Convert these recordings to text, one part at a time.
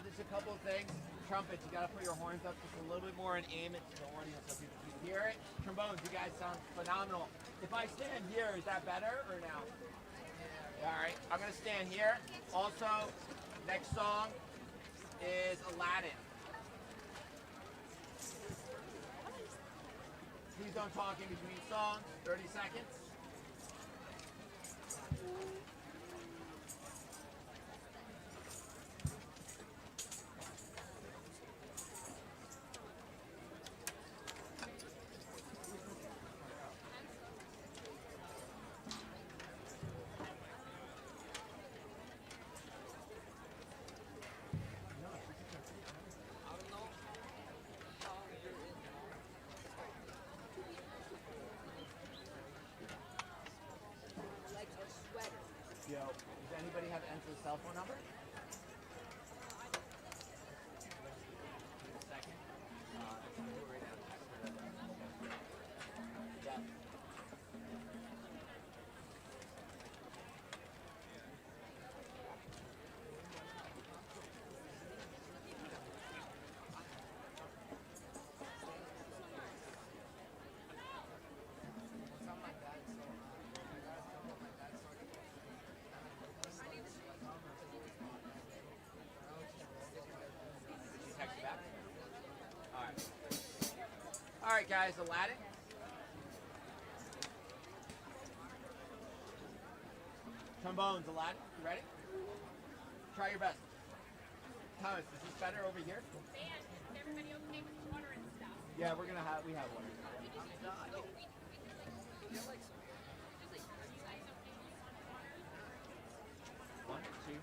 Just a couple of things. Trumpets, you got to put your horns up just a little bit more and aim it to the audience so people can hear it. Trombones, you guys sound phenomenal. If I stand here, is that better or no? All right, I'm going to stand here. Also, next song is Aladdin. Please don't talk in between songs. 30 seconds. Yo, does anybody have Enzo's cell phone number? Second. Yeah. All right, guys, Aladdin. Trombones, Aladdin. You ready? Try your best. Thomas, is this better over here? Man, is everybody okay with water and stuff? Yeah, we have water. One, two,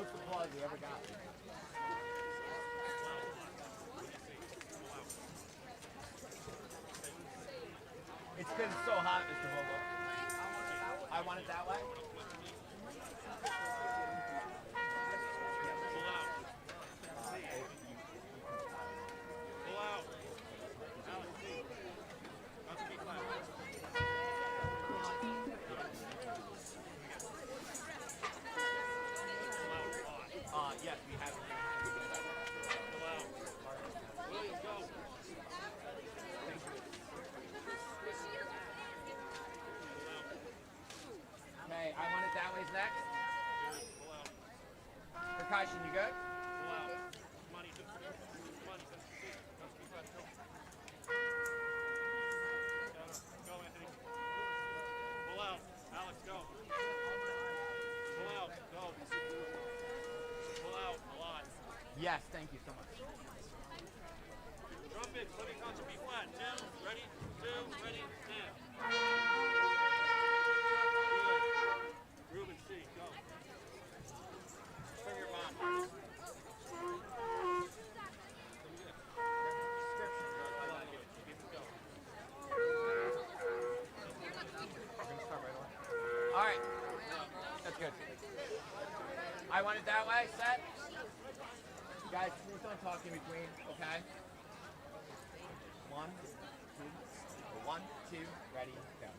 most applause we ever got. It's because it's so hot, Mr. Vogel. I want it that way. Yes, we have. Okay, I want it that way's next. Percussion, you good? Go, Anthony. Pull out. Alex, go. Pull out. Go. Pull out a lot. Yes, thank you so much. Trumpets, let me count your B flat. 2, ready? 2, ready, now. Good. Ruben C, go. Bring your mom. All right, that's good. I want it that way, set. Guys, please don't talk in between, okay? 1, 2, ready, go.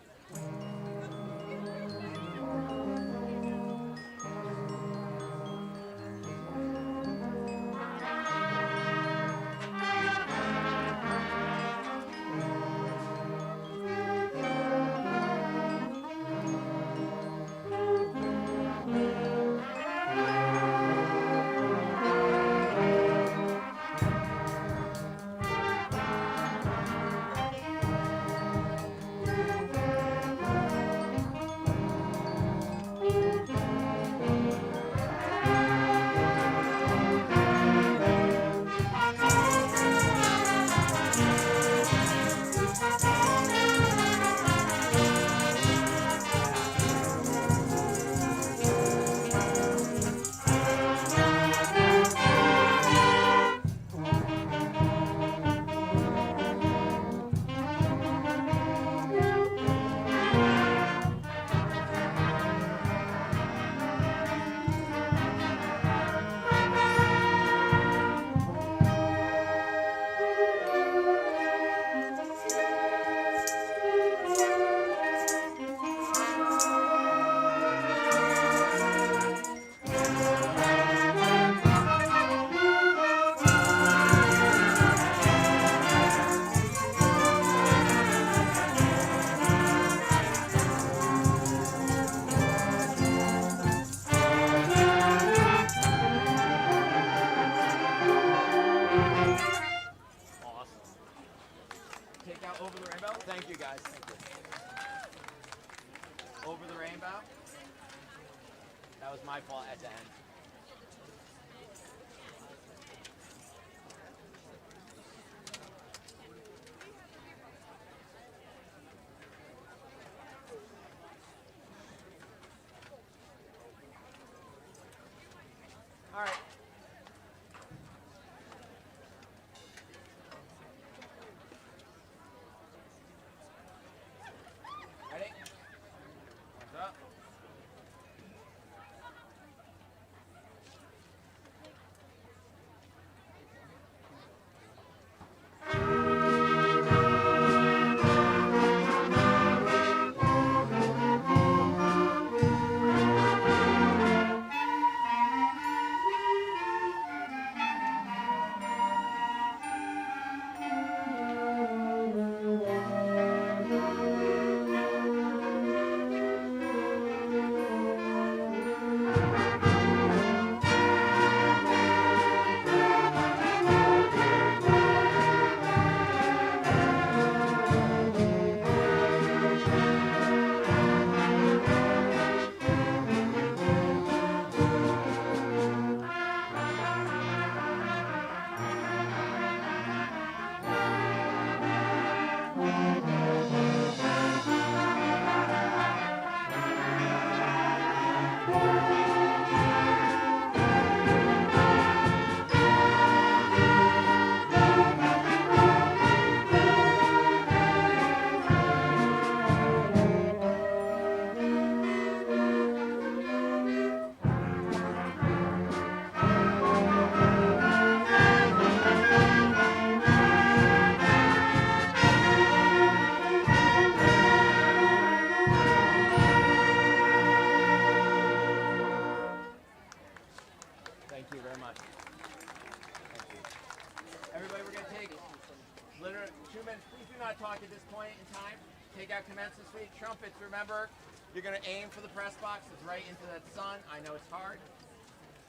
Thank you, guys. Thank you. Over the rainbow. That was my fault at the end. All right. Ready? What's up? do not talk at this point in time. Take out commence this week. Trumpets, remember, you're going to aim for the press box. It's right into that sun. I know it's hard.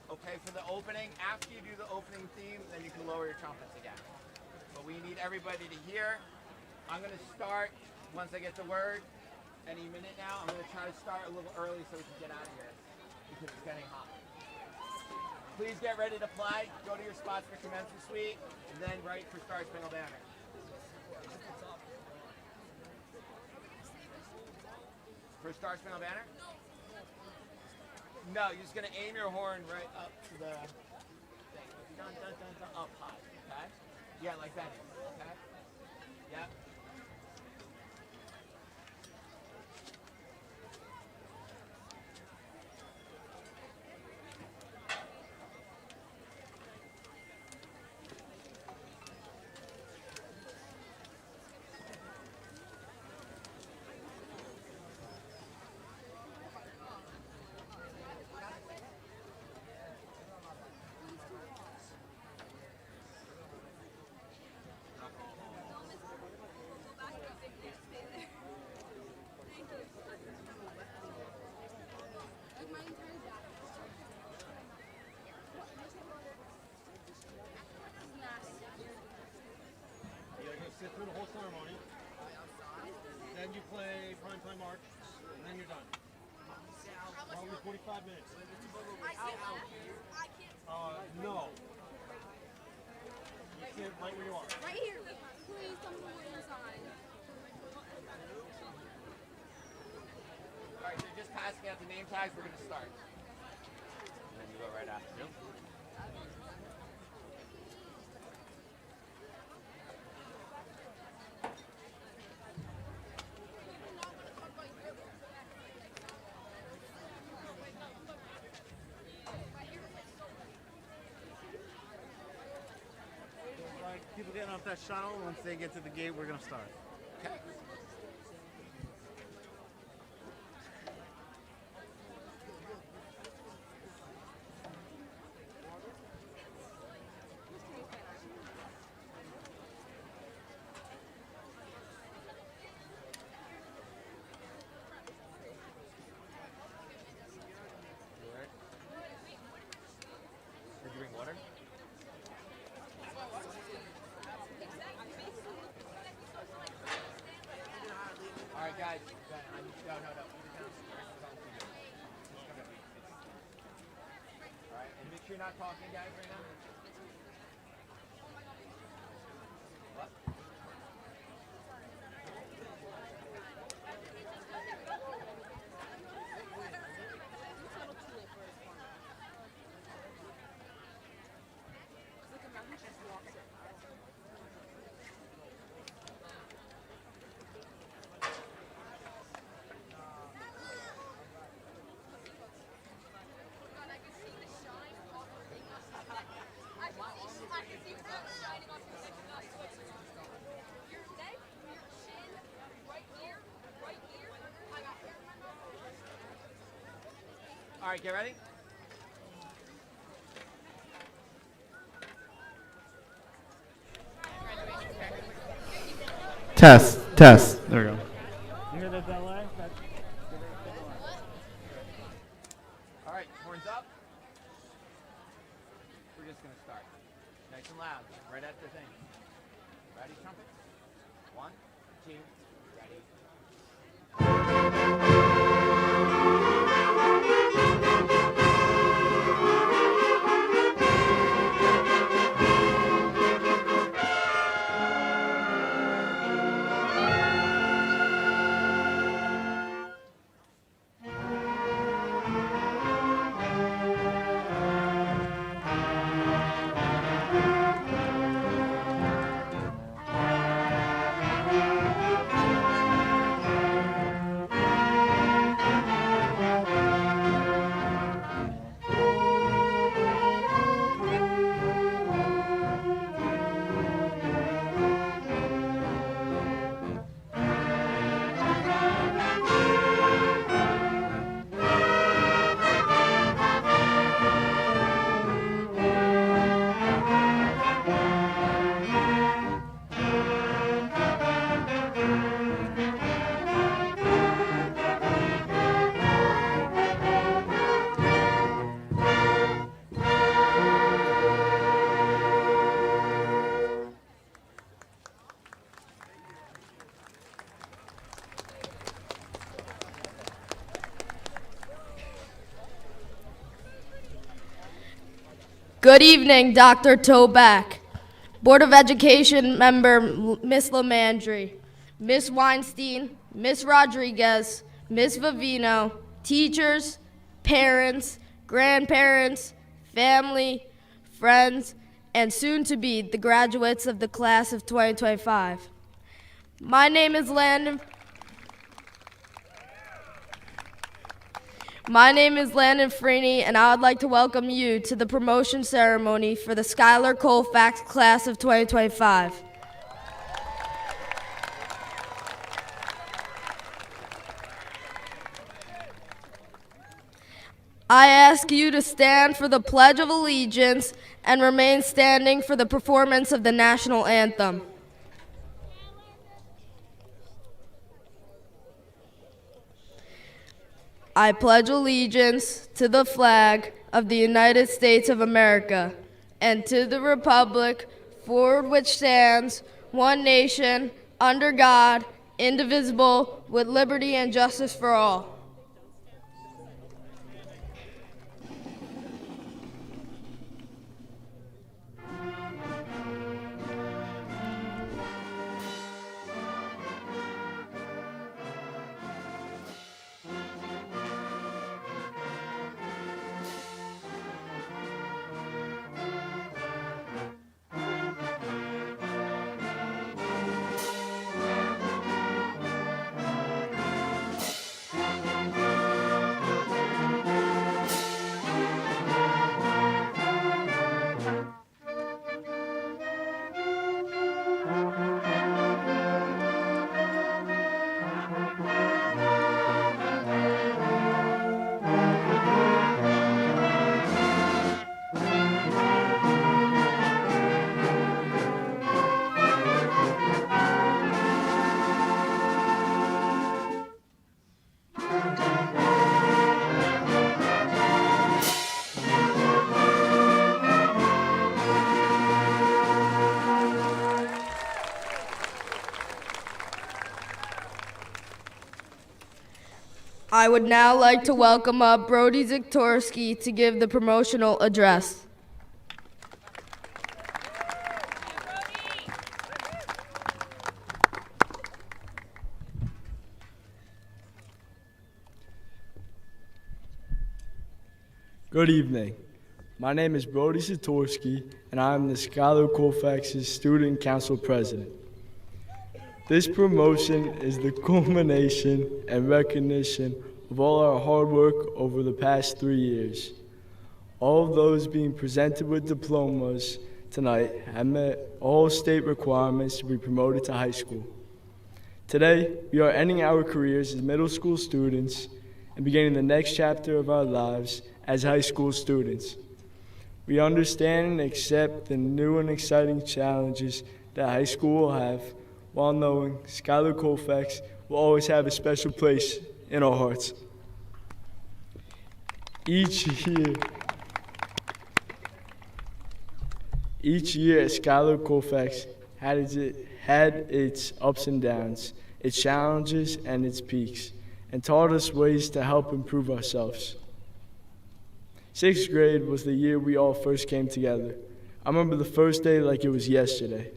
Okay, for the opening, after you do the opening theme, then you can lower your trumpets again. But we need everybody to hear. I'm going to start once I get the word. Any minute now, I'm going to try to start a little early so we can get out of here because it's getting hot. Please get ready to play. Go to your spots for commencement suite, and then right for Star Spangled Banner. For Star Spangled Banner? No, you're just going to aim your horn right up to the thing. Dun, dun, dun, dun, up high, okay? Yeah, like that, okay? Yep. Sit through the whole ceremony. Then you play prime time march, and then you're done. Probably 45 minutes. No. You sit right where you are. Right here. Please tell me what you're inside. All right, so just passing out the name tags, we're going to start. And then you go right after. People getting off that shuttle, once they get to the gate, we're going to start. Okay. Did you bring water? All right, guys. No. All right, and make sure you're not talking, guys, right now. What? All right, get ready. Test. There we go. You hear that delay? All right, horns up. We're just going to start. Nice and loud, right at the thing. Ready, trumpet? 1, 2, ready. Good evening, Dr. Toback, Board of Education member Miss Lamandry, Miss Weinstein, Miss Rodriguez, Miss Vivino, teachers, parents, grandparents, family, friends, and soon to be the graduates of the class of 2025. My name is Landon Freeney, and I would like to welcome you to the promotion ceremony for the Schuyler Colfax class of 2025. I ask you to stand for the Pledge of Allegiance and remain standing for the performance of the national anthem. I pledge allegiance to the flag of the United States of America and to the republic for which stands one nation, under God, indivisible, with liberty and justice for all. I would now like to welcome up Brody Ziktorski to give the promotional address. Good evening. My name is Brody Ziktorski, and I am the Schuyler Colfax's Student Council President. This promotion is the culmination and recognition of all our hard work over the past 3 years. All of those being presented with diplomas tonight have met all state requirements to be promoted to high school. Today, we are ending our careers as middle school students and beginning the next chapter of our lives as high school students. We understand and accept the new and exciting challenges that high school will have, while knowing Schuyler Colfax will always have a special place in our hearts. Each year at Schuyler Colfax had its ups and downs, its challenges and its peaks, and taught us ways to help improve ourselves. 6th grade was the year we all first came together. I remember the first day like it was yesterday,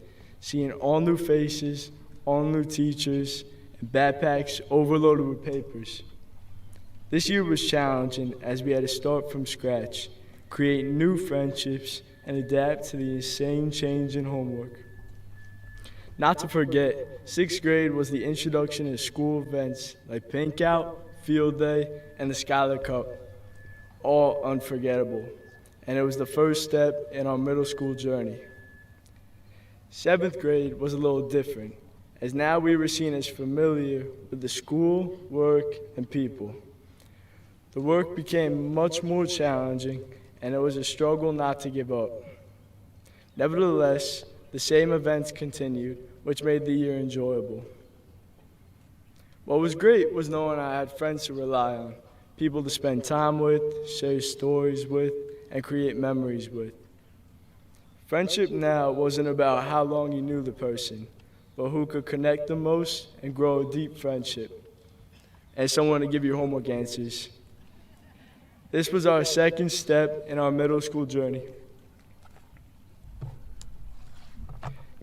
seeing all new faces, all new teachers, and backpacks overloaded with papers. This year was challenging as we had to start from scratch, create new friendships, and adapt to the insane change in homework. Not to forget, 6th grade was the introduction to school events like Pink Out, Field Day, and the Schuyler Cup, all unforgettable, and it was the first step in our middle school journey. 7th grade was a little different, as now we were seen as familiar with the school, work, and people. The work became much more challenging, and it was a struggle not to give up. Nevertheless, the same events continued, which made the year enjoyable. What was great was knowing I had friends to rely on, people to spend time with, share stories with, and create memories with. Friendship now wasn't about how long you knew the person, but who could connect the most and grow a deep friendship, and someone to give you homework answers. This was our second step in our middle school journey.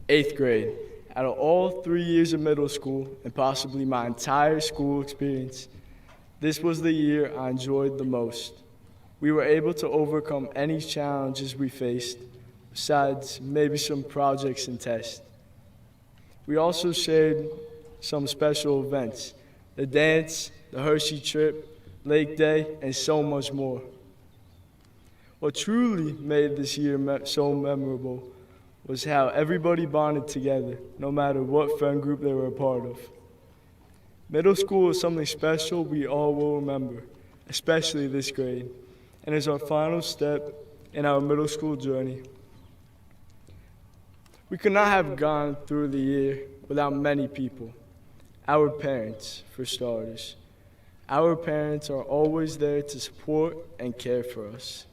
8th grade. Out of all 3 years of middle school and possibly my entire school experience, this was the year I enjoyed the most. We were able to overcome any challenges we faced, besides maybe some projects and tests. We also shared some special events, the dance, the Hershey trip, Lake Day, and so much more. What truly made this year so memorable was how everybody bonded together, no matter what friend group they were a part of. Middle school is something special we all will remember, especially this grade, and is our final step in our middle school journey. We could not have gone through the year without many people. Our parents, for starters. Our parents are always there to support and care for us.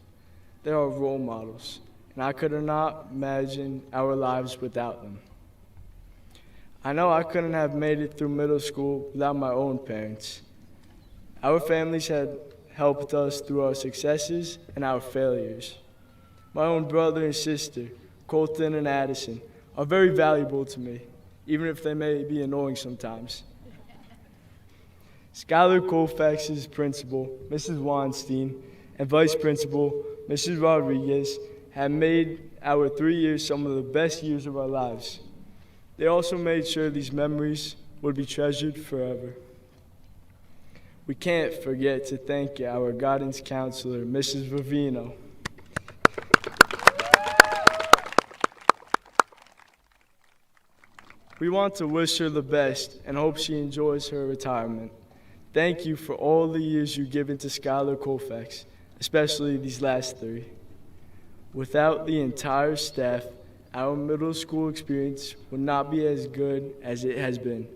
They are role models, and I could not imagine our lives without them. I know I couldn't have made it through middle school without my own parents. Our families had helped us through our successes and our failures. My own brother and sister, Colton and Addison, are very valuable to me, even if they may be annoying sometimes. Schuyler Colfax's principal, Mrs. Weinstein, and vice principal, Mrs. Rodriguez, have made our 3 years some of the best years of our lives. They also made sure these memories would be treasured forever. We can't forget to thank our guidance counselor, Mrs. Vivino. We want to wish her the best and hope she enjoys her retirement. Thank you for all the years you've given to Schuyler Colfax, especially these last 3. Without the entire staff, our middle school experience would not be as good as it has been.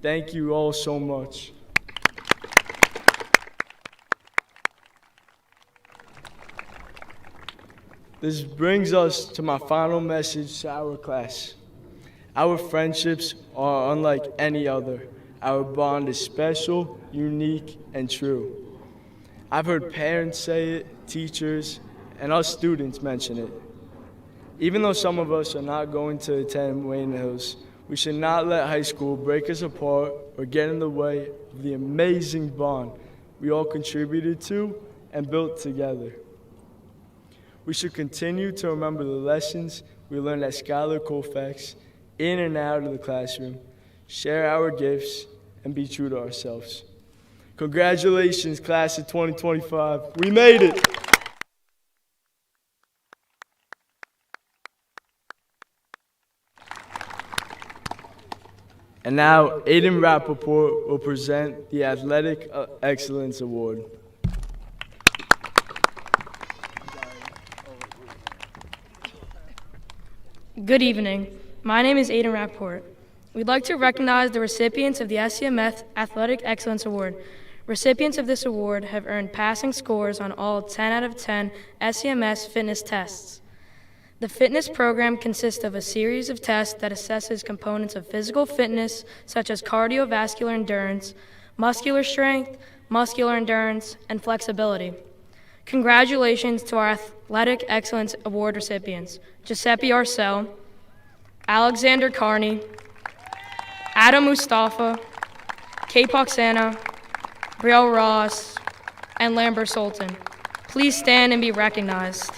Thank you all so much. This brings us to my final message to our class. Our friendships are unlike any other. Our bond is special, unique, and true. I've heard parents say it, teachers, and us students mention it. Even though some of us are not going to attend Wayne Hills, we should not let high school break us apart or get in the way of the amazing bond we all contributed to and built together. We should continue to remember the lessons we learned at Schuyler Colfax, in and out of the classroom, share our gifts, and be true to ourselves. Congratulations, class of 2025. We made it! And now, Aiden Rappaport will present the Athletic Excellence Award. Good evening. My name is Aiden Rappaport. We'd like to recognize the recipients of the SCMF Athletic Excellence Award. Recipients of this award have earned passing scores on all 10 out of 10 SCMS fitness tests. The fitness program consists of a series of tests that assesses components of physical fitness such as cardiovascular endurance, muscular strength, muscular endurance, and flexibility. Congratulations to our Athletic Excellence Award recipients, Giuseppe Arcel, Alexander Carney, Adam Mustafa, Kate Poxana, Brielle Ross, and Lambert Sultan. Please stand and be recognized.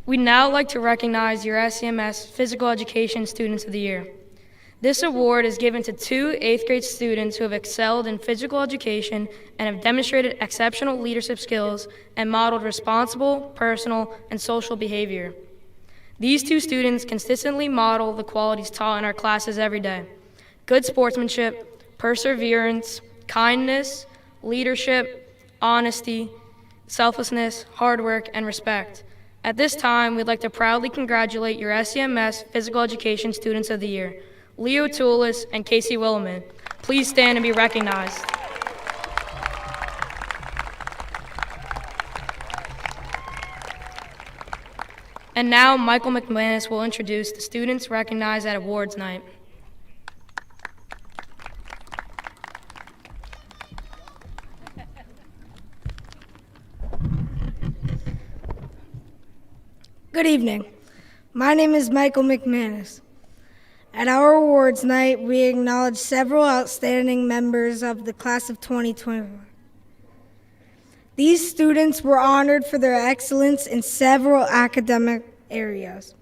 We'd now like to recognize your SCMS Physical Education Students of the Year. This award is given to 2 8th grade students who have excelled in physical education and have demonstrated exceptional leadership skills and modeled responsible, personal, and social behavior. These 2 students consistently model the qualities taught in our classes every day: good sportsmanship, perseverance, kindness, leadership, honesty, selflessness, hard work, and respect. At this time, we'd like to proudly congratulate your SCMS Physical Education Students of the Year, Leo Toulis and Casey Williman. Please stand and be recognized. And now, Michael McManus will introduce the students recognized at awards night. Good evening. My name is Michael McManus. At our awards night, we acknowledge several outstanding members of the class of 2021. These students were honored for their excellence in several academic areas.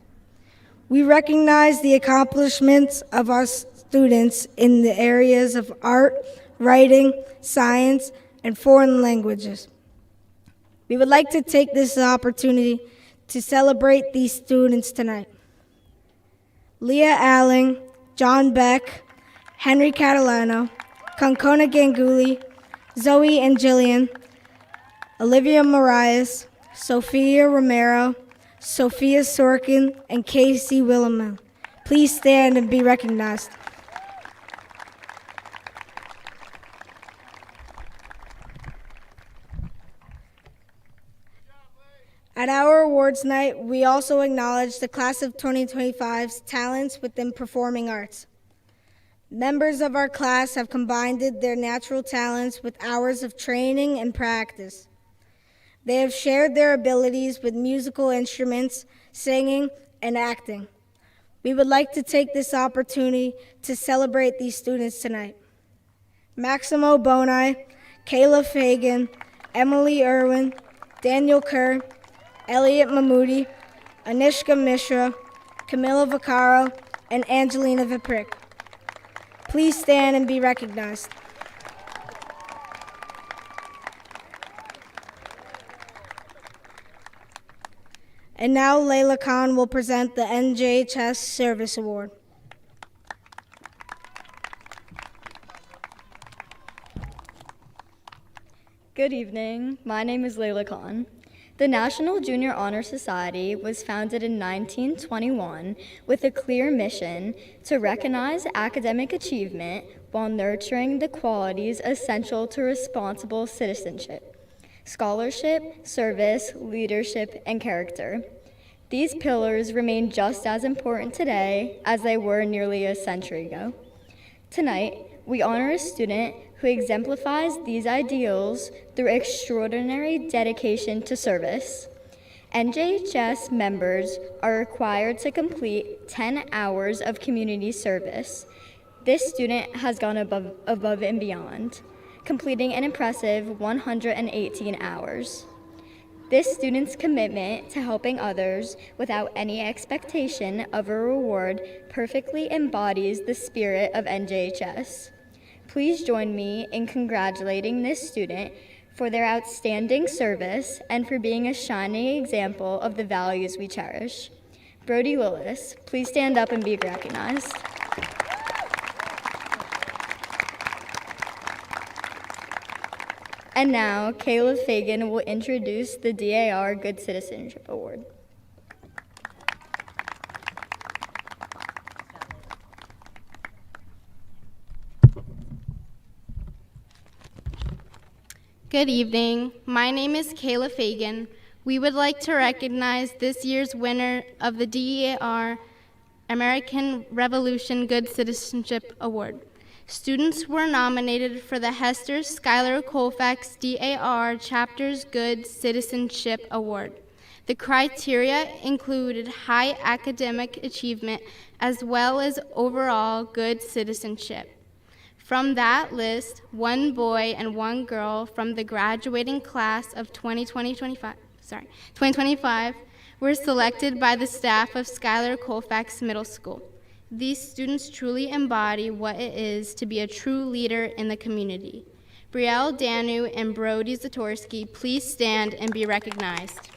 We recognize the accomplishments of our students in the areas of art, writing, science, and foreign languages. We would like to take this opportunity to celebrate these students tonight. Leah Alling, John Beck, Henry Catalano, Concona Ganguly, Zoe and Jillian, Olivia Marias, Sophia Romero, Sophia Sorkin, and Casey Willamel. Please stand and be recognized. At our awards night, we also acknowledge the class of 2025's talents within performing arts. Members of our class have combined their natural talents with hours of training and practice. They have shared their abilities with musical instruments, singing, and acting. We would like to take this opportunity to celebrate these students tonight. Maximo Boni, Kayla Fagan, Emily Irwin, Daniel Kerr, Elliot Mahmoudi, Anishka Mishra, Camilla Vaccaro, and Angelina Viprick. Please stand and be recognized. And now Layla Khan will present the NJHS Service Award. Good evening. My name is Layla Khan. The National Junior Honor Society was founded in 1921 with a clear mission to recognize academic achievement while nurturing the qualities essential to responsible citizenship: scholarship, service, leadership, and character. These pillars remain just as important today as they were nearly a century ago. Tonight, we honor a student who exemplifies these ideals through extraordinary dedication to service. NJHS members are required to complete 10 hours of community service. This student has gone above and beyond, completing an impressive 118 hours. This student's commitment to helping others without any expectation of a reward perfectly embodies the spirit of NJHS. Please join me in congratulating this student for their outstanding service and for being a shining example of the values we cherish. Brody Willis, please stand up and be recognized. And now, Caleb Fagan will introduce the DAR Good Citizenship Award. Good evening. My name is Kayla Fagan. We would like to recognize this year's winner of the DAR American Revolution Good Citizenship Award. Students were nominated for the Hester Schuyler Colfax DAR Chapter's Good Citizenship Award. The criteria included high academic achievement as well as overall good citizenship. From that list, one boy and one girl from the graduating class of 2025 were selected by the staff of Schuyler Colfax Middle School. These students truly embody what it is to be a true leader in the community. Brielle Danu and Brody Zatorsky, please stand and be recognized.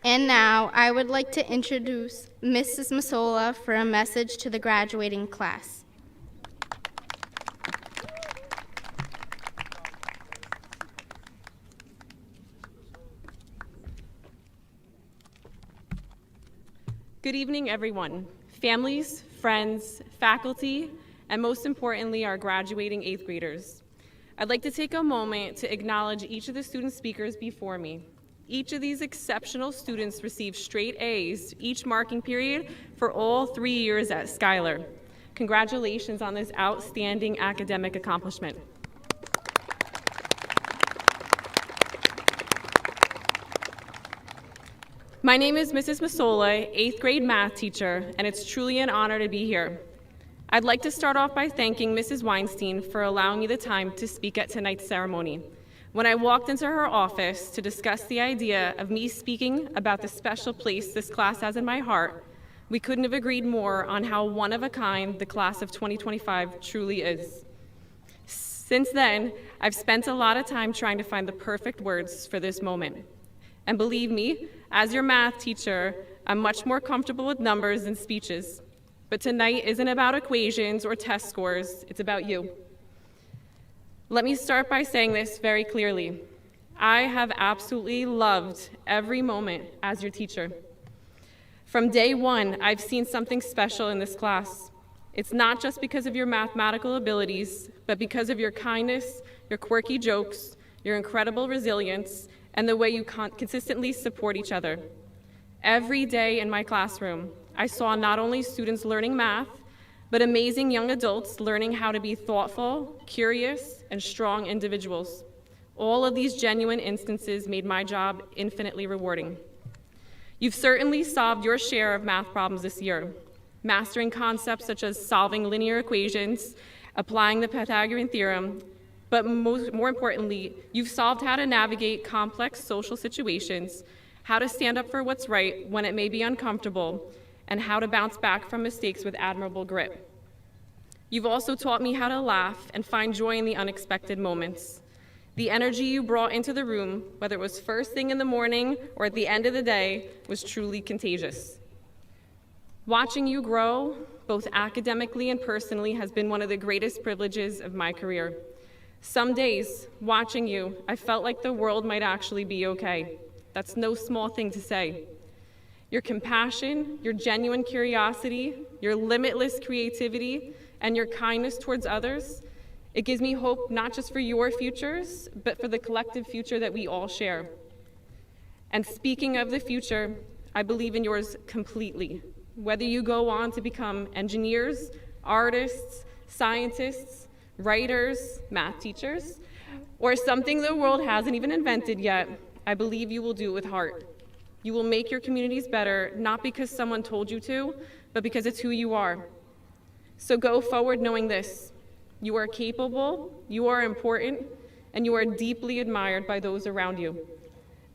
And now, I would like to introduce Mrs. Masola for a message to the graduating class. Good evening, everyone. Families, friends, faculty, and most importantly, our graduating 8th graders. I'd like to take a moment to acknowledge each of the student speakers before me. Each of these exceptional students received straight A's each marking period for all 3 years at Schuyler. Congratulations on this outstanding academic accomplishment. My name is Mrs. Masola, 8th grade math teacher, and it's truly an honor to be here. I'd like to start off by thanking Mrs. Weinstein for allowing me the time to speak at tonight's ceremony. When I walked into her office to discuss the idea of me speaking about the special place this class has in my heart, we couldn't have agreed more on how one of a kind the class of 2025 truly is. Since then, I've spent a lot of time trying to find the perfect words for this moment. And believe me, as your math teacher, I'm much more comfortable with numbers than speeches. But tonight isn't about equations or test scores, it's about you. Let me start by saying this very clearly. I have absolutely loved every moment as your teacher. From day one, I've seen something special in this class. It's not just because of your mathematical abilities, but because of your kindness, your quirky jokes, your incredible resilience, and the way you consistently support each other. Every day in my classroom, I saw not only students learning math, but amazing young adults learning how to be thoughtful, curious, and strong individuals. All of these genuine instances made my job infinitely rewarding. You've certainly solved your share of math problems this year, mastering concepts such as solving linear equations, applying the Pythagorean theorem, but more importantly, you've solved how to navigate complex social situations, how to stand up for what's right when it may be uncomfortable, and how to bounce back from mistakes with admirable grit. You've also taught me how to laugh and find joy in the unexpected moments. The energy you brought into the room, whether it was first thing in the morning or at the end of the day, was truly contagious. Watching you grow, both academically and personally, has been one of the greatest privileges of my career. Some days, watching you, I felt like the world might actually be okay. That's no small thing to say. Your compassion, your genuine curiosity, your limitless creativity, and your kindness towards others, it gives me hope not just for your futures, but for the collective future that we all share. And speaking of the future, I believe in yours completely. Whether you go on to become engineers, artists, scientists, writers, math teachers, or something the world hasn't even invented yet, I believe you will do it with heart. You will make your communities better, not because someone told you to, but because it's who you are. So go forward knowing this. You are capable, you are important, and you are deeply admired by those around you.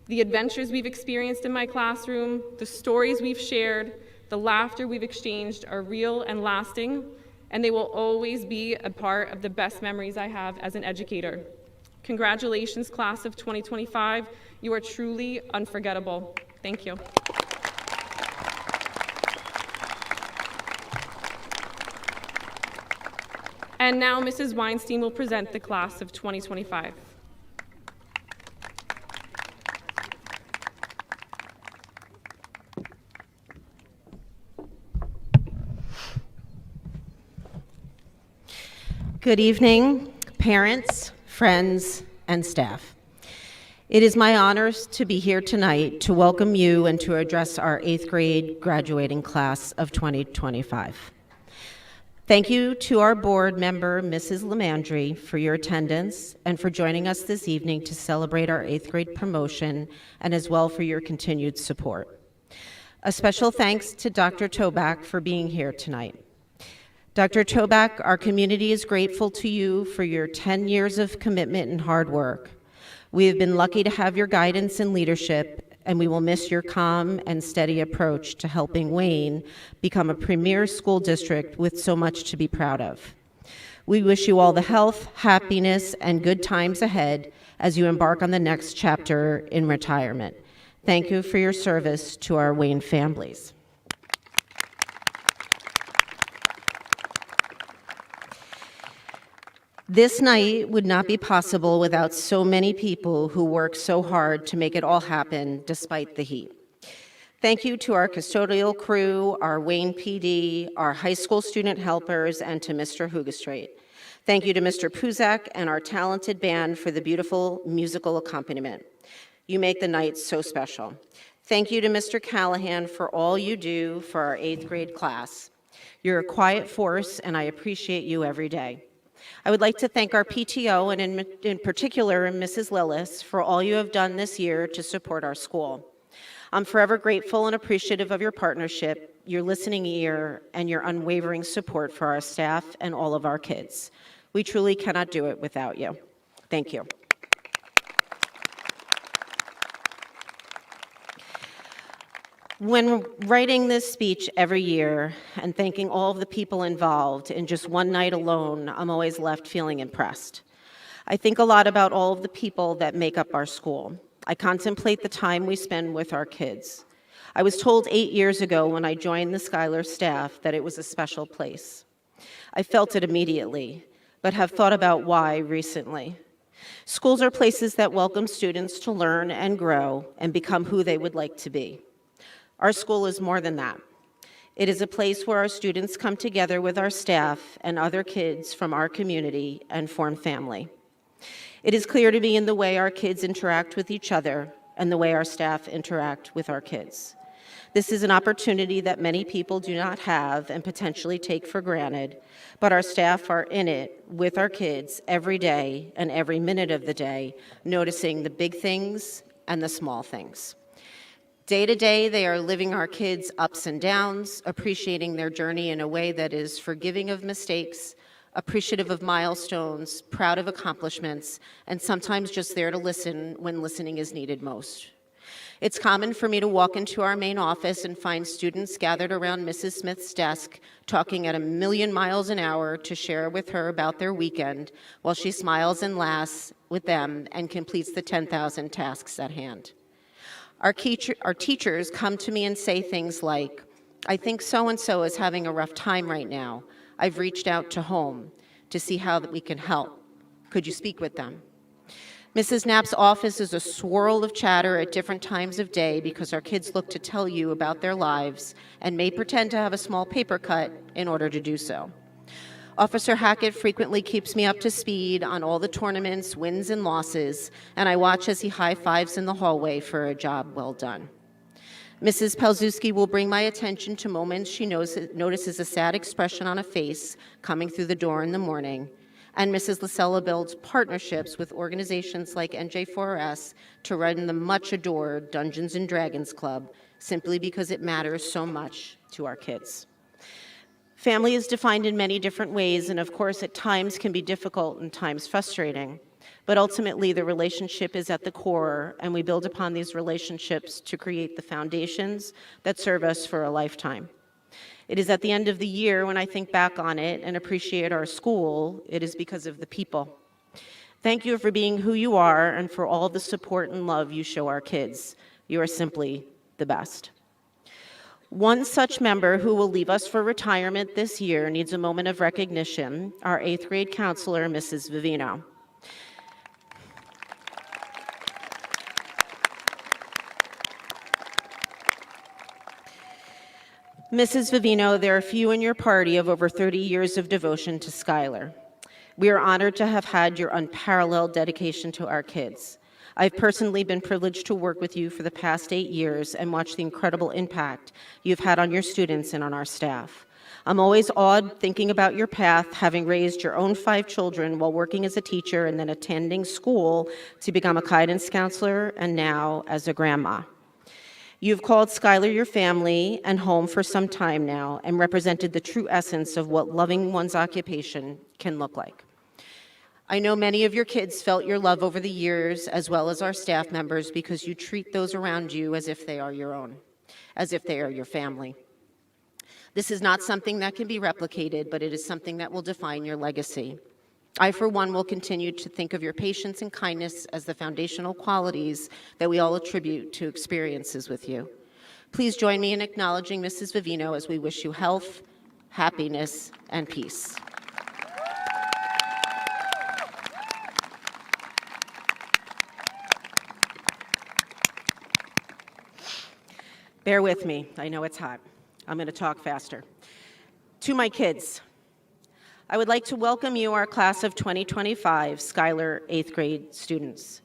The adventures we've experienced in my classroom, the stories we've shared, the laughter we've exchanged are real and lasting, and they will always be a part of the best memories I have as an educator. Congratulations, class of 2025. You are truly unforgettable. Thank you. And now Mrs. Weinstein will present the class of 2025. Good evening, parents, friends, and staff. It is my honor to be here tonight to welcome you and to address our 8th grade graduating class of 2025. Thank you to our board member, Mrs. Lemandry, for your attendance and for joining us this evening to celebrate our 8th grade promotion, and as well for your continued support. A special thanks to Dr. Toback for being here tonight. Dr. Toback, our community is grateful to you for your 10 years of commitment and hard work. We have been lucky to have your guidance and leadership, and we will miss your calm and steady approach to helping Wayne become a premier school district with so much to be proud of. We wish you all the health, happiness, and good times ahead as you embark on the next chapter in retirement. Thank you for your service to our Wayne families. This night would not be possible without so many people who work so hard to make it all happen despite the heat. Thank you to our custodial crew, our Wayne PD, our high school student helpers, and to Mr. Hughes. Thank you to Mr. Puzak and our talented band for the beautiful musical accompaniment. You make the night so special. Thank you to Mr. Callahan for all you do for our 8th grade class. You're a quiet force, and I appreciate you every day. I would like to thank our PTO, and in particular, Mrs. Lillis, for all you have done this year to support our school. I'm forever grateful and appreciative of your partnership, your listening ear, and your unwavering support for our staff and all of our kids. We truly cannot do it without you. Thank you. When writing this speech every year and thanking all of the people involved in just one night alone, I'm always left feeling impressed. I think a lot about all of the people that make up our school. I contemplate the time we spend with our kids. I was told 8 years ago when I joined the Schuyler staff that it was a special place. I felt it immediately, but have thought about why recently. Schools are places that welcome students to learn and grow and become who they would like to be. Our school is more than that. It is a place where our students come together with our staff and other kids from our community and form family. It is clear to me in the way our kids interact with each other and the way our staff interact with our kids. This is an opportunity that many people do not have and potentially take for granted, but our staff are in it with our kids every day and every minute of the day, noticing the big things and the small things. Day to day, they are living our kids' ups and downs, appreciating their journey in a way that is forgiving of mistakes, appreciative of milestones, proud of accomplishments, and sometimes just there to listen when listening is needed most. It's common for me to walk into our main office and find students gathered around Mrs. Smith's desk, talking at 1,000,000 miles an hour to share with her about their weekend, while she smiles and laughs with them and completes the 10,000 tasks at hand. Our teachers come to me and say things like, "I think so-and-so is having a rough time right now. I've reached out to home to see how we can help. Could you speak with them?" Mrs. Knapp's office is a swirl of chatter at different times of day because our kids look to tell you about their lives and may pretend to have a small paper cut in order to do so. Officer Hackett frequently keeps me up to speed on all the tournament's wins and losses, and I watch as he high-fives in the hallway for a job well done. Mrs. Pelzewski will bring my attention to moments she notices a sad expression on a face coming through the door in the morning, and Mrs. Lasella builds partnerships with organizations like NJ4S to run the much-adored Dungeons & Dragons Club, simply because it matters so much to our kids. Family is defined in many different ways, and of course at times can be difficult and times frustrating. But ultimately the relationship is at the core, and we build upon these relationships to create the foundations that serve us for a lifetime. It is at the end of the year when I think back on it and appreciate our school, it is because of the people. Thank you for being who you are and for all the support and love you show our kids. You are simply the best. One such member who will leave us for retirement this year needs a moment of recognition, our 8th grade counselor, Mrs. Vivino. Mrs. Vivino, there are few in your party of over 30 years of devotion to Schuyler. We are honored to have had your unparalleled dedication to our kids. I've personally been privileged to work with you for the past 8 years and watch the incredible impact you've had on your students and on our staff. I'm always awed thinking about your path, having raised your own 5 children while working as a teacher and then attending school to become a guidance counselor and now as a grandma. You've called Schuyler your family and home for some time now and represented the true essence of what loving one's occupation can look like. I know many of your kids felt your love over the years, as well as our staff members, because you treat those around you as if they are your own, as if they are your family. This is not something that can be replicated, but it is something that will define your legacy. I, for one, will continue to think of your patience and kindness as the foundational qualities that we all attribute to experiences with you. Please join me in acknowledging Mrs. Vivino as we wish you health, happiness, and peace. Bear with me, I know it's hot. I'm going to talk faster. To my kids, I would like to welcome you, our class of 2025 Schuyler 8th grade students.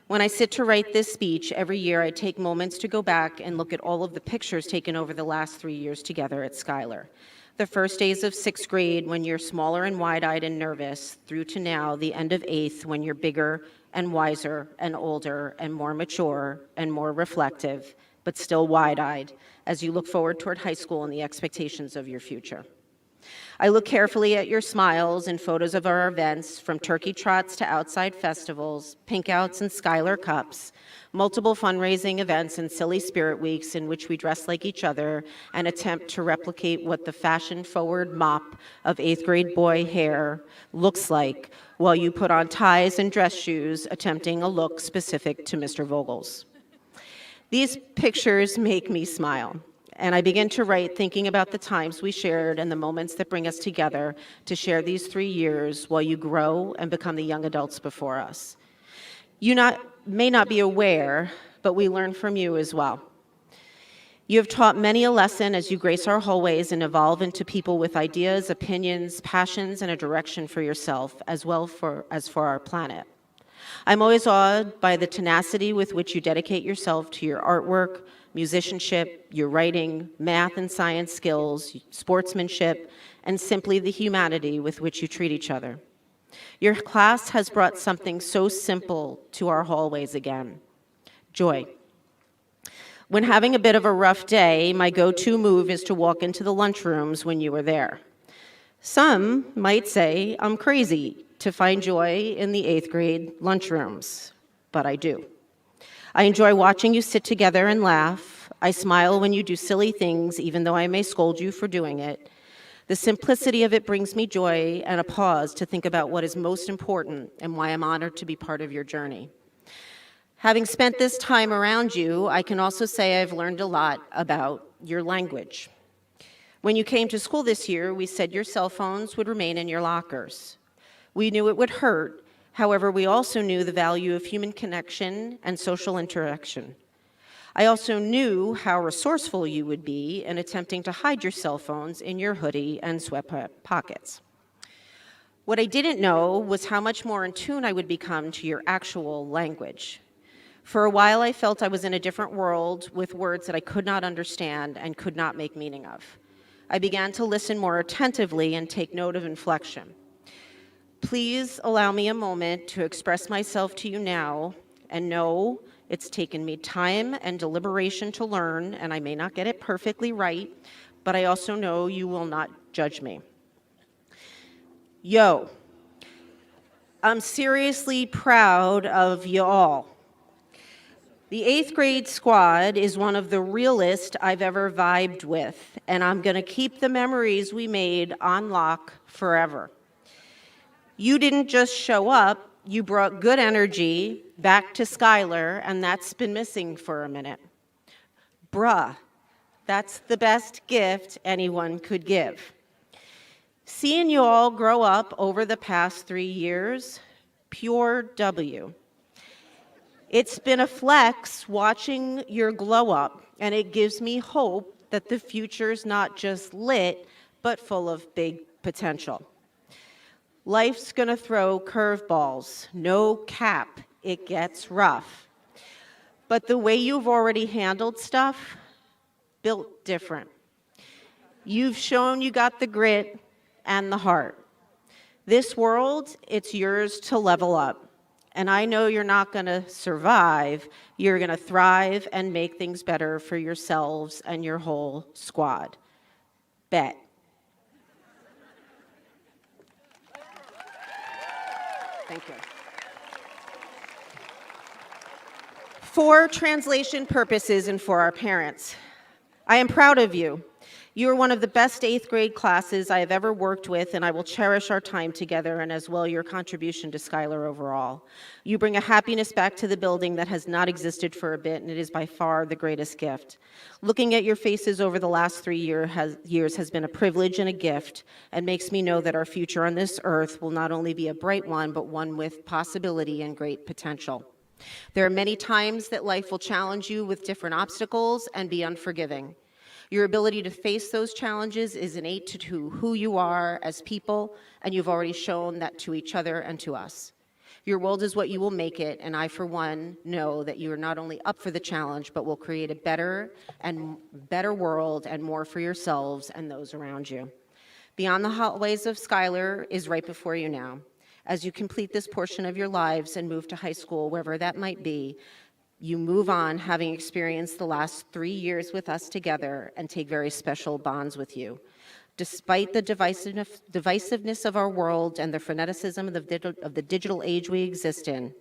When I sit to write this speech, every year I take moments to go back and look at all of the pictures taken over the last 3 years together at Schuyler. The first days of 6th grade when you're smaller and wide-eyed and nervous, through to now, the end of 8th when you're bigger and wiser and older and more mature and more reflective, but still wide-eyed as you look forward toward high school and the expectations of your future. I look carefully at your smiles and photos of our events, from turkey trots to outside festivals, pink outs and Schuyler cups, multiple fundraising events and silly spirit weeks in which we dress like each other and attempt to replicate what the fashion-forward mop of 8th grade boy hair looks like while you put on ties and dress shoes, attempting a look specific to Mr. Vogel's. These pictures make me smile. And I begin to write thinking about the times we shared and the moments that bring us together to share these 3 years while you grow and become the young adults before us. You may not be aware, but we learn from you as well. You have taught many a lesson as you grace our hallways and evolve into people with ideas, opinions, passions, and a direction for yourself, as well as for our planet. I'm always awed by the tenacity with which you dedicate yourself to your artwork, musicianship, your writing, math and science skills, sportsmanship, and simply the humanity with which you treat each other. Your class has brought something so simple to our hallways again: joy. When having a bit of a rough day, my go-to move is to walk into the lunchrooms when you are there. Some might say I'm crazy to find joy in the 8th grade lunchrooms, but I do. I enjoy watching you sit together and laugh. I smile when you do silly things, even though I may scold you for doing it. The simplicity of it brings me joy and a pause to think about what is most important and why I'm honored to be part of your journey. Having spent this time around you, I can also say I've learned a lot about your language. When you came to school this year, we said your cell phones would remain in your lockers. We knew it would hurt. However, we also knew the value of human connection and social interaction. I also knew how resourceful you would be in attempting to hide your cell phones in your hoodie and sweat pockets. What I didn't know was how much more in tune I would become to your actual language. For a while, I felt I was in a different world with words that I could not understand and could not make meaning of. I began to listen more attentively and take note of inflection. Please allow me a moment to express myself to you now, and know it's taken me time and deliberation to learn, and I may not get it perfectly right, but I also know you will not judge me. Yo, I'm seriously proud of you all. The 8th grade squad is one of the realest I've ever vibed with, and I'm gonna keep the memories we made on lock forever. You didn't just show up, you brought good energy back to Schuyler, and that's been missing for a minute. Bruh, that's the best gift anyone could give. Seeing you all grow up over the past 3 years, pure W. It's been a flex watching your glow up, and it gives me hope that the future's not just lit, but full of big potential. Life's gonna throw curveballs, no cap, it gets rough. But the way you've already handled stuff, built different. You've shown you got the grit and the heart. This world, it's yours to level up. And I know you're not gonna survive, you're gonna thrive and make things better for yourselves and your whole squad. Bet. Thank you. For translation purposes and for our parents, I am proud of you. You are one of the best 8th grade classes I have ever worked with, and I will cherish our time together and as well your contribution to Schuyler overall. You bring a happiness back to the building that has not existed for a bit, and it is by far the greatest gift. Looking at your faces over the last 3 years has been a privilege and a gift, and makes me know that our future on this earth will not only be a bright one, but one with possibility and great potential. There are many times that life will challenge you with different obstacles and be unforgiving. Your ability to face those challenges is innate to who you are as people, and you've already shown that to each other and to us. Your world is what you will make it, and I, for one, know that you are not only up for the challenge, but will create a better world and more for yourselves and those around you. Beyond the hallways of Schuyler is right before you now. As you complete this portion of your lives and move to high school, wherever that might be, You move on having experienced the last 3 years with us together and take very special bonds with you. Despite the divisiveness of our world and the freneticism of the digital age we exist in,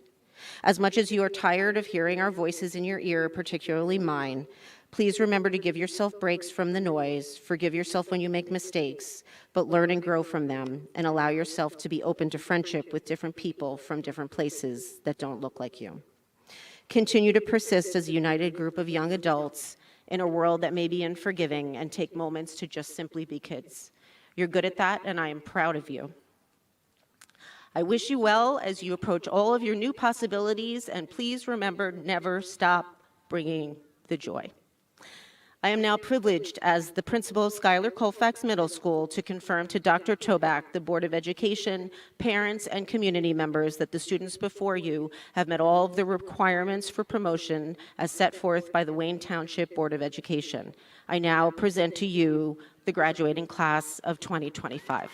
as much as you are tired of hearing our voices in your ear, particularly mine, please remember to give yourself breaks from the noise, forgive yourself when you make mistakes, but learn and grow from them, and allow yourself to be open to friendship with different people from different places that don't look like you. Continue to persist as a united group of young adults in a world that may be unforgiving, and take moments to just simply be kids. You're good at that, and I am proud of you. I wish you well as you approach all of your new possibilities, and please remember, never stop bringing the joy. I am now privileged as the principal of Schuyler Colfax Middle School to confirm to Dr. Toback, the Board of Education, parents, and community members that the students before you have met all of the requirements for promotion as set forth by the Wayne Township Board of Education. I now present to you the graduating class of 2025.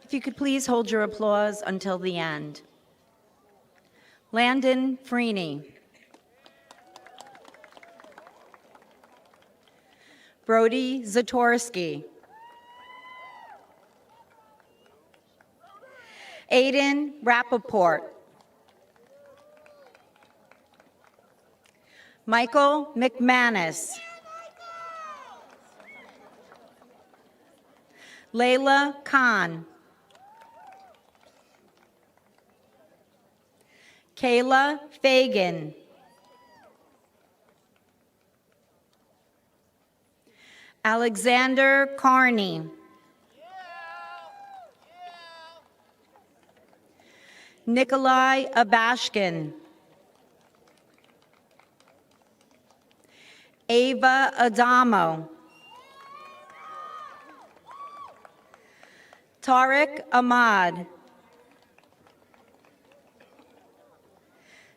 If you could please hold your applause until the end. Landon Freeney. Brody Zatorsky. Aiden Rappaport. Michael McManus. Layla Khan. Kayla Fagan. Alexander Carney. Nikolai Abashkin. Ava Adamo. Tariq Ahmad.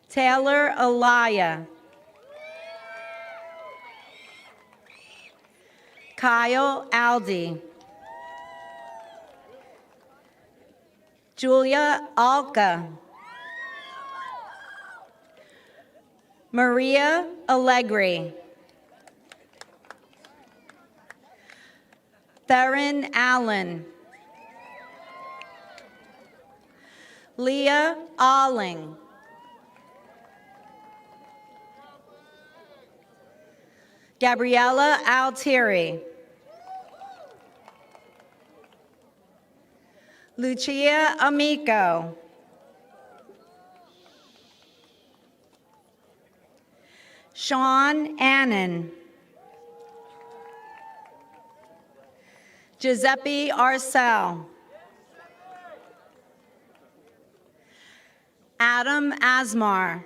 Taylor Alaya. Kyle Aldi. Julia Alka. Maria Allegri. Theron Allen. Leah Alling. Gabriella Altieri. Lucia Amico. Sean Annan. Giuseppe Arcel. Adam Asmar.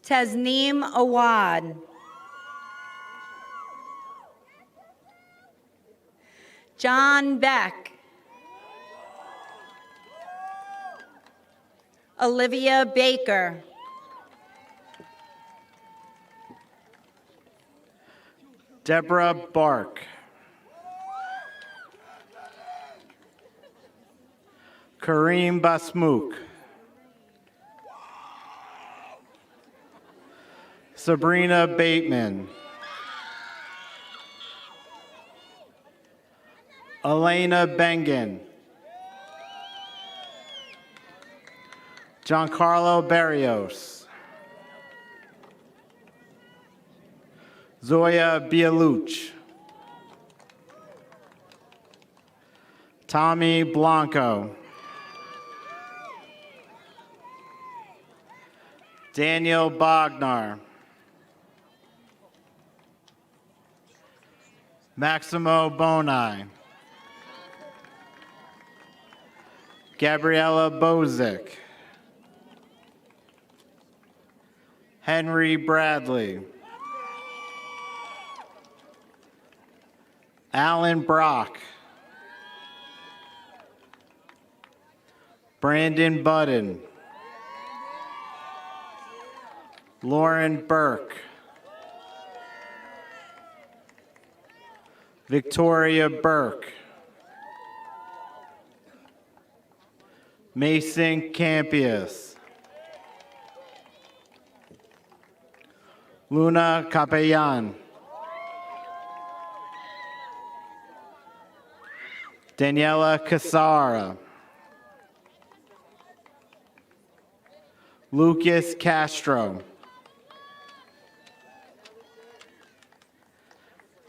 Tasneem Awad. John Beck. Olivia Baker. Deborah Bark. Kareem Basmouk. Sabrina Bateman. Elena Bengen. Giancarlo Barrios. Zoya Bialuch. Tommy Blanco. Daniel Bognar. Maximo Boni. Gabriella Bozick. Henry Bradley. Alan Brock. Brandon Budden. Lauren Burke. Victoria Burke. Mason Campius. Luna Capellan. Daniela Casara. Lucas Castro.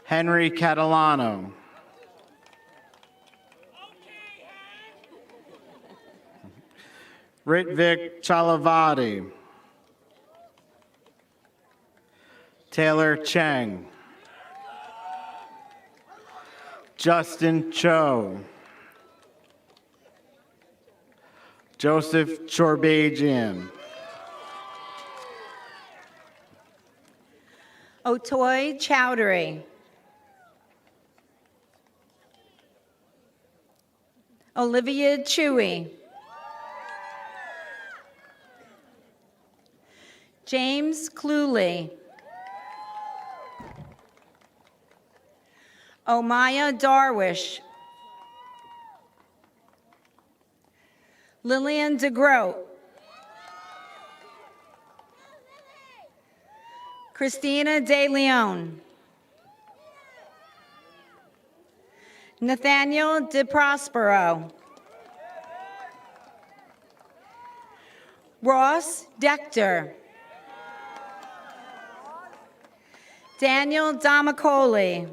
Henry Catalano. Ritvik Chalavati. Taylor Cheng. Justin Cho. Joseph Chorbajian. Otoy Chowdhury. Olivia Chewy. James Cluley. Omaya Darwish. Lillian DeGroat. Christina De Leon. Nathaniel De Prospero. Ross Dector. Daniel Domicoli.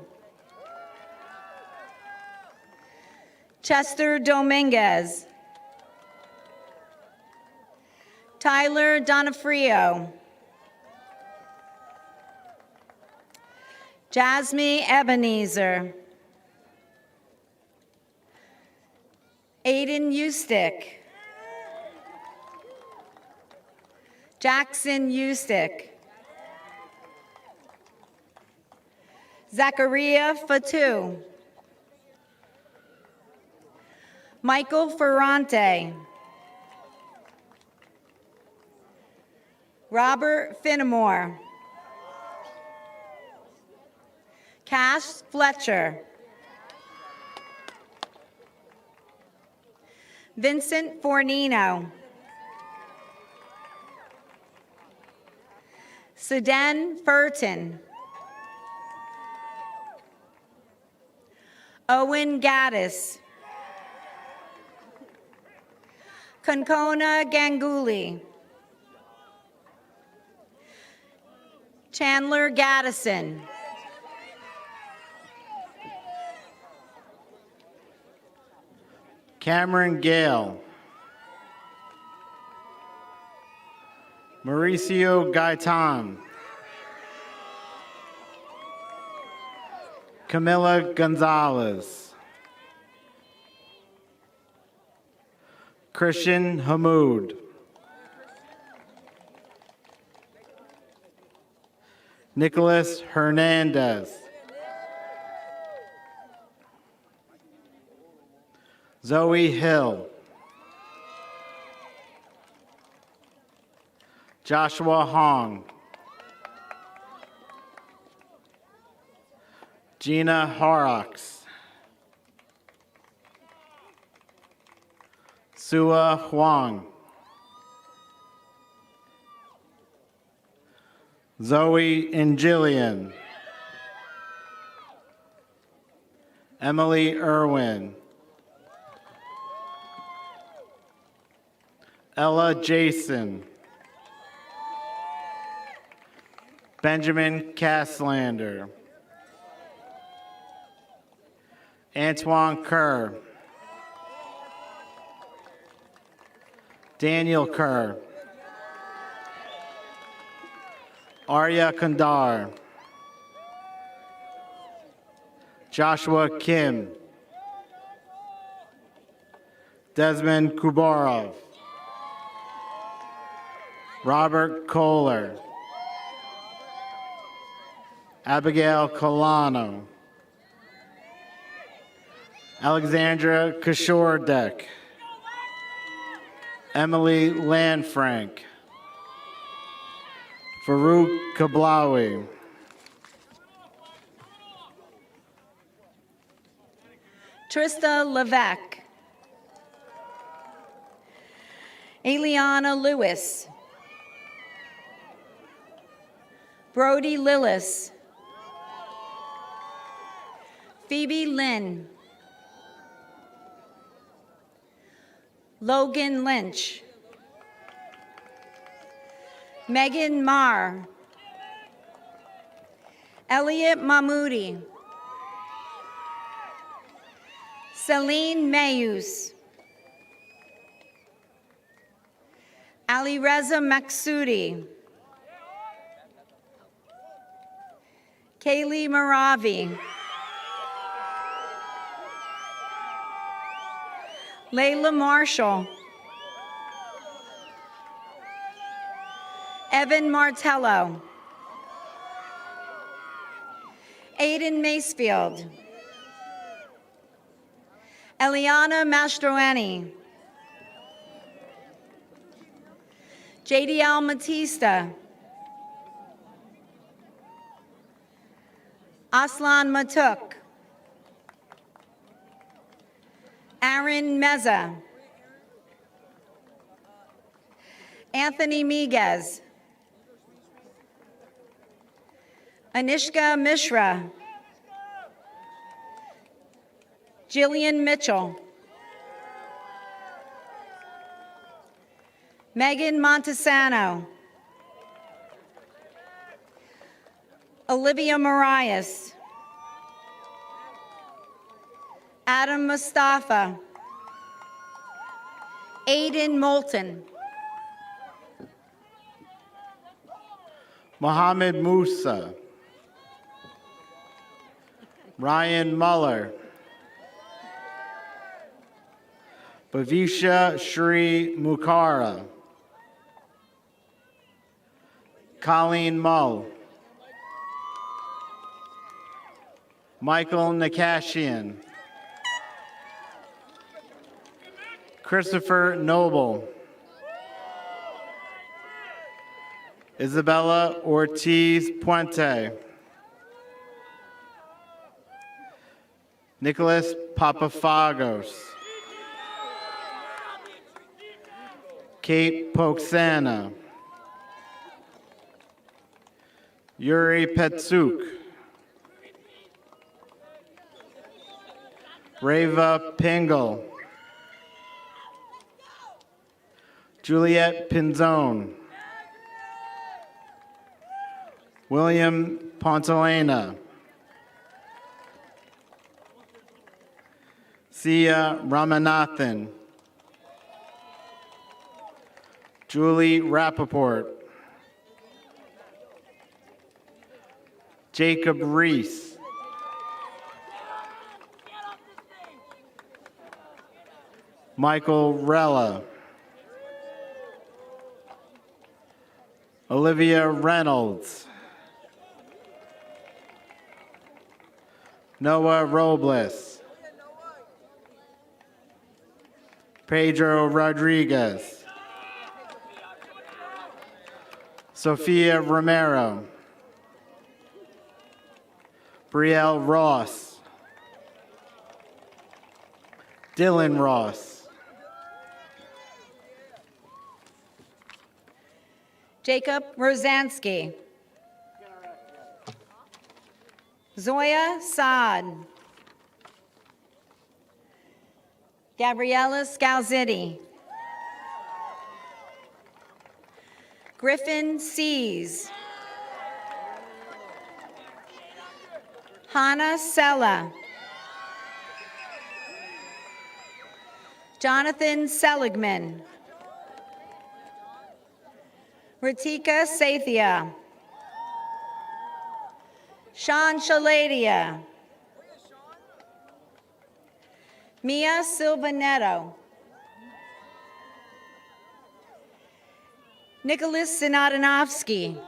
Chester Dominguez. Tyler Donofrio. Jasmine Ebenezer. Aiden Eustick. Jackson Eustick. Zachariah Fatu. Michael Ferrante. Robert Finnemore. Cash Fletcher. Vincent Fornino. Sudan Furton. Owen Gaddis. Concona Ganguly. Chandler Gaddison. Cameron Gale. Mauricio Gaitan. Camila Gonzalez. Christian Hamoud. Nicholas Hernandez. Zoe Hill. Joshua Hong. Gina Horrocks. Sua Huang. Zoe and Jillian. Emily Irwin. Ella Jason. Benjamin Casslander. Antoine Kerr. Daniel Kerr. Arya Kandar. Joshua Kim. Desmond Kubarov. Robert Kohler. Abigail Colano. Alexandra Kishordek. Emily Lanfranc. Farouk Kablawi. Trista Levesque. Eliana Lewis. Brody Lillis. Phoebe Lynn. Logan Lynch. Megan Marr. Elliot Mahmoudi. Celine Mayus. Ali Reza Maksudi. Kaylee Maravi. Layla Marshall. Evan Martello. Aiden Macefield. Eliana Mastroeni. JDL Matista. Aslan Matuk. Aaron Meza. Anthony Miguez. Anishka Mishra. Jillian Mitchell. Megan Montesano. Olivia Marias. Adam Mustafa. Aiden Moulton. Mohammed Musa. Ryan Muller. Bhavisha Shri Mukara. Colleen Mull. Michael Nakashian. Christopher Noble. Isabella Ortiz Puente. Nicholas Papafagos. Kate Poksana. Yuri Petsuk. Reva Pingle. Juliette Pinzone. William Pontalena. Sia Ramanathan. Julie Rappaport. Jacob Reese. Michael Rella. Olivia Reynolds. Noah Robles. Pedro Rodriguez. Sofia Romero. Brielle Ross. Dylan Ross. Jacob Rosansky. Zoya Saad. Gabriella Scalzitti. Griffin Sees. Hannah Sella. Jonathan Seligman. Ritika Sathia. Sean Shaladia. Mia Silvaneto. Nicholas Sinadanovsky.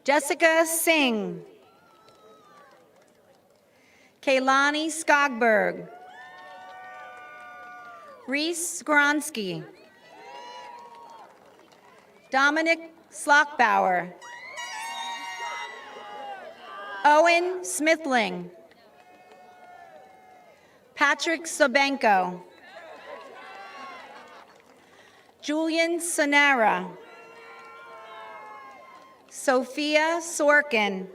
Jessica Singh. Kaylani Skogberg. Reese Skronsky. Dominic Slockbauer. Owen Smithling. Patrick Sobenko. Julian Sonera. Sophia Sorkin.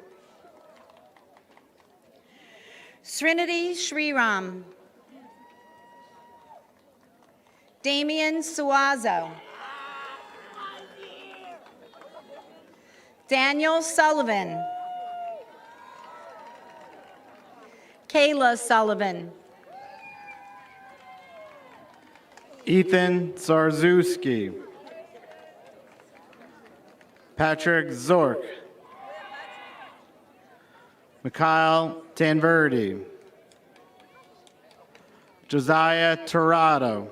Srinidhi Shriram. Damian Suazo. Daniel Sullivan. Kayla Sullivan. Ethan Zarzewski. Patrick Zork. Mikhail Tanverdi. Josiah Torado.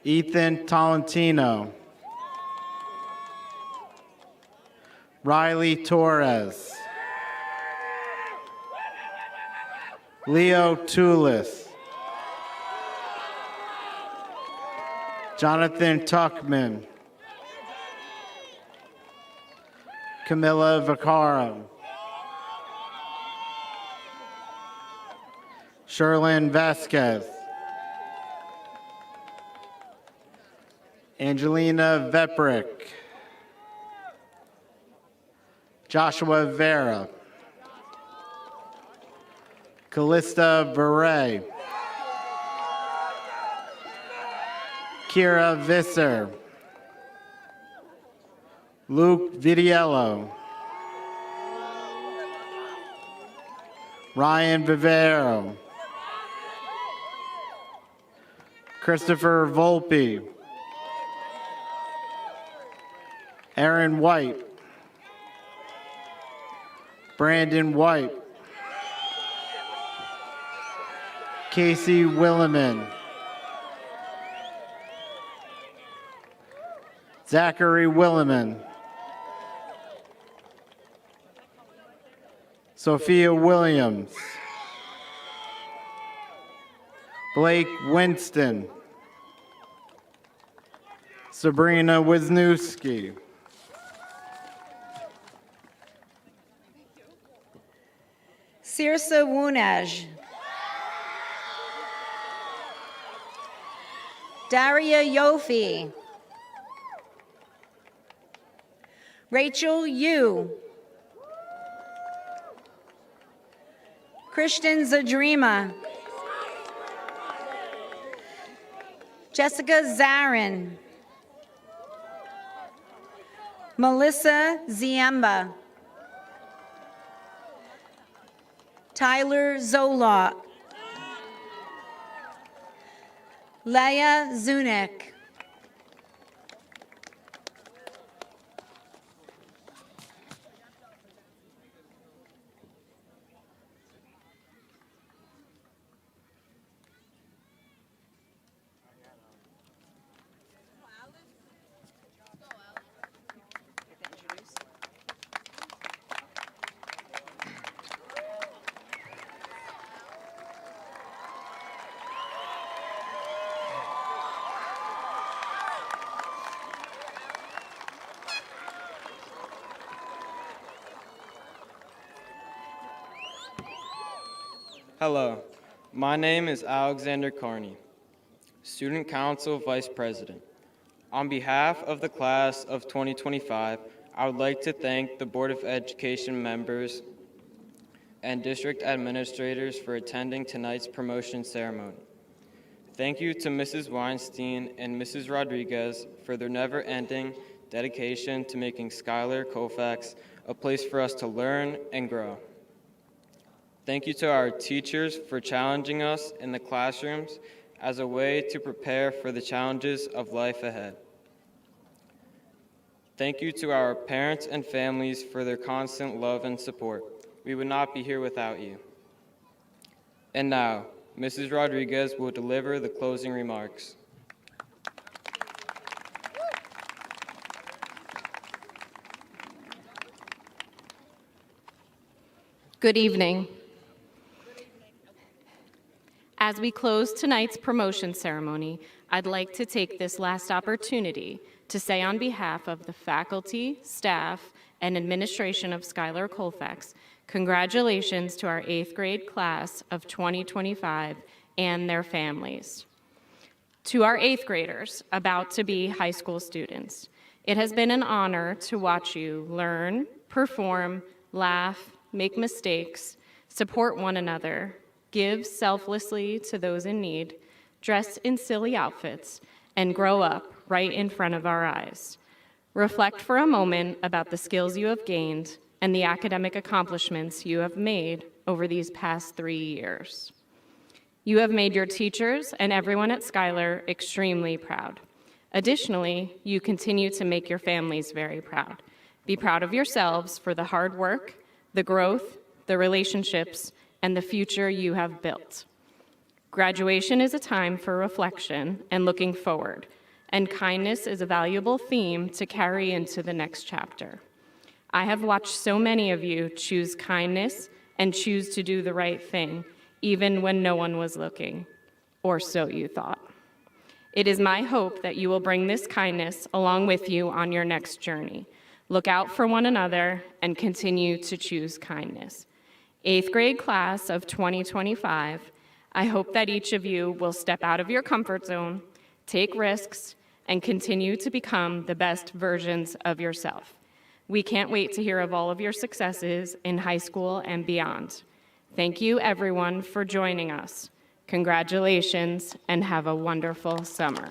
Ethan Tolentino. Riley Torres. Leo Tulis. Jonathan Tuckman. Camilla Vaccaro. Sherlyn Vasquez. Angelina Veprick. Joshua Vera. Callista Beret. Kira Visser. Luke Vidiello. Ryan Vivero. Christopher Volpe. Aaron White. Brandon White. Casey Williman. Zachary Williman. Sophia Williams. Blake Winston. Sabrina Wisniewski. Sirsa Wunaj. Daria Yofi. Rachel Yu. Christian Zadrima. Jessica Zarin. Melissa Ziemba. Tyler Zolot. Leia Zunik. Hello, my name is Alexander Carney, Student Council Vice President. On behalf of the class of 2025, I would like to thank the Board of Education members and district administrators for attending tonight's promotion ceremony. Thank you to Mrs. Weinstein and Mrs. Rodriguez for their never-ending dedication to making Schuyler Colfax a place for us to learn and grow. Thank you to our teachers for challenging us in the classrooms as a way to prepare for the challenges of life ahead. Thank you to our parents and families for their constant love and support. We would not be here without you. And now, Mrs. Rodriguez will deliver the closing remarks. Good evening. As we close tonight's promotion ceremony, I'd like to take this last opportunity to say on behalf of the faculty, staff, and administration of Schuyler Colfax, congratulations to our 8th grade class of 2025 and their families. To our 8th graders, about to be high school students, it has been an honor to watch you learn, perform, laugh, make mistakes, support one another, give selflessly to those in need, dress in silly outfits, and grow up right in front of our eyes. Reflect for a moment about the skills you have gained and the academic accomplishments you have made over these past 3 years. You have made your teachers and everyone at Schuyler extremely proud. Additionally, you continue to make your families very proud. Be proud of yourselves for the hard work, the growth, the relationships, and the future you have built. Graduation is a time for reflection and looking forward, and kindness is a valuable theme to carry into the next chapter. I have watched so many of you choose kindness and choose to do the right thing, even when no one was looking, or so you thought. It is my hope that you will bring this kindness along with you on your next journey. Look out for one another and continue to choose kindness. 8th grade class of 2025, I hope that each of you will step out of your comfort zone, take risks, and continue to become the best versions of yourself. We can't wait to hear of all of your successes in high school and beyond. Thank you, everyone, for joining us. Congratulations, and have a wonderful summer.